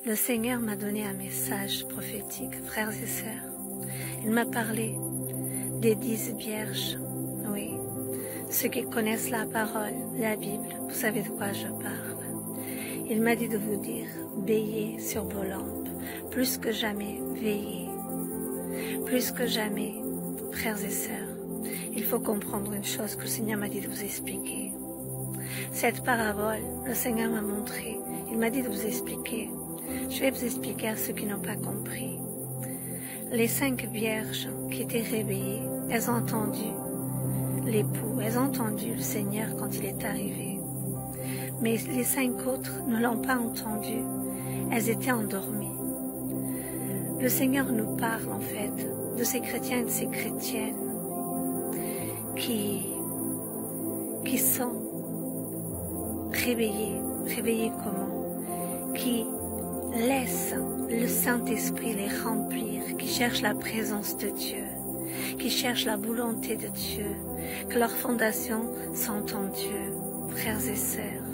Le Seigneur m'a donné un message prophétique, frères et sœurs. Il m'a parlé des 10 vierges. Oui, ceux qui connaissent la parole, la Bible, vous savez de quoi je parle. Il m'a dit de vous dire, veillez sur vos lampes, plus que jamais, veillez. Plus que jamais, frères et sœurs, il faut comprendre une chose que le Seigneur m'a dit de vous expliquer. Cette parabole, le Seigneur m'a montré, il m'a dit de vous expliquer. Je vais vous expliquer à ceux qui n'ont pas compris. Les 5 vierges qui étaient réveillées, elles ont entendu l'époux, elles ont entendu le Seigneur quand il est arrivé. Mais les 5 autres ne l'ont pas entendu, elles étaient endormies. Le Seigneur nous parle en fait de ces chrétiens et de ces chrétiennes qui sont réveillés. Réveillés comment? Qui laissent le Saint-Esprit les remplir, qui cherchent la présence de Dieu, qui cherchent la volonté de Dieu, que leurs fondations sont en Dieu. Frères et sœurs,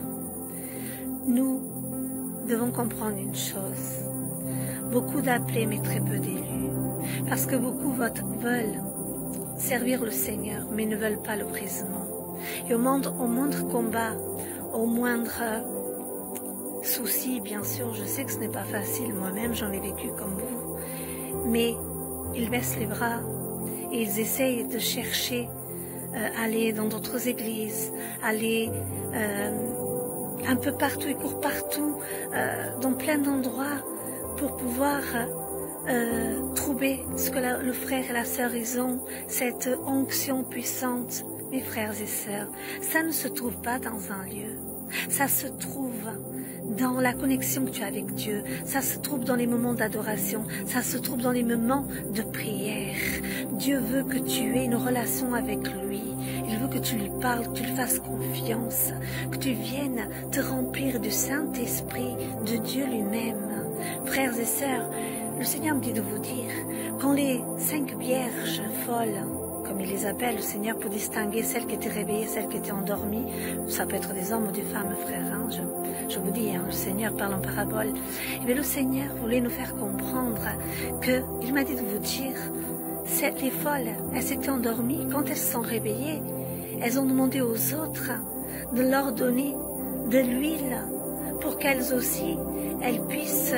nous devons comprendre une chose. Beaucoup d'appelés, mais très peu d'élus. Parce que beaucoup veulent servir le Seigneur, mais ne veulent pas le brisement. Et au moindre combat, au moindre souci, bien sûr, je sais que ce n'est pas facile, moi-même j'en ai vécu comme vous, mais ils baissent les bras et ils essayent de chercher, aller dans d'autres églises, aller un peu partout, ils courent partout, dans plein d'endroits, pour pouvoir trouver ce que le frère et la sœur ils ont, cette onction puissante. Mes frères et sœurs, ça ne se trouve pas dans un lieu, ça se trouve dans la connexion que tu as avec Dieu, ça se trouve dans les moments d'adoration, ça se trouve dans les moments de prière. Dieu veut que tu aies une relation avec lui, il veut que tu lui parles, que tu lui fasses confiance, que tu viennes te remplir du Saint-Esprit, de Dieu lui-même. Frères et sœurs, le Seigneur me dit de vous dire, quand les 5 vierges folles, comme il les appelle, le Seigneur, pour distinguer celles qui étaient réveillées, celles qui étaient endormies, ça peut être des hommes ou des femmes, frères, hein, je vous dis, hein, le Seigneur parle en parabole. Et bien le Seigneur voulait nous faire comprendre qu'il m'a dit de vous dire, les folles, elles s'étaient endormies, quand elles se sont réveillées, elles ont demandé aux autres de leur donner de l'huile pour qu'elles aussi, elles puissent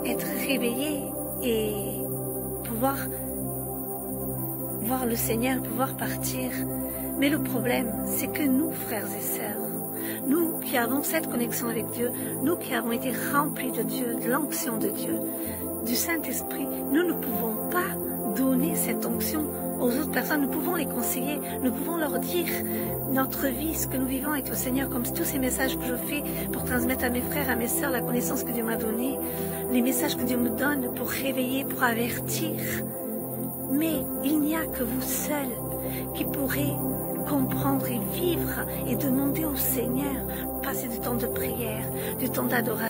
être réveillées et pouvoir voir le Seigneur, pouvoir partir. Mais le problème, c'est que nous, frères et sœurs, nous qui avons cette connexion avec Dieu, nous qui avons été remplis de Dieu, de l'onction de Dieu, du Saint-Esprit, nous ne pouvons pas donner cette onction aux autres personnes. Nous pouvons les conseiller, nous pouvons leur dire notre vie, ce que nous vivons avec le Seigneur, comme tous ces messages que je fais pour transmettre à mes frères, à mes sœurs, la connaissance que Dieu m'a donnée, les messages que Dieu me donne pour réveiller, pour avertir. Mais il n'y a que vous seuls qui pourrez comprendre et vivre et demander au Seigneur, passer du temps de prière, du temps d'adoration.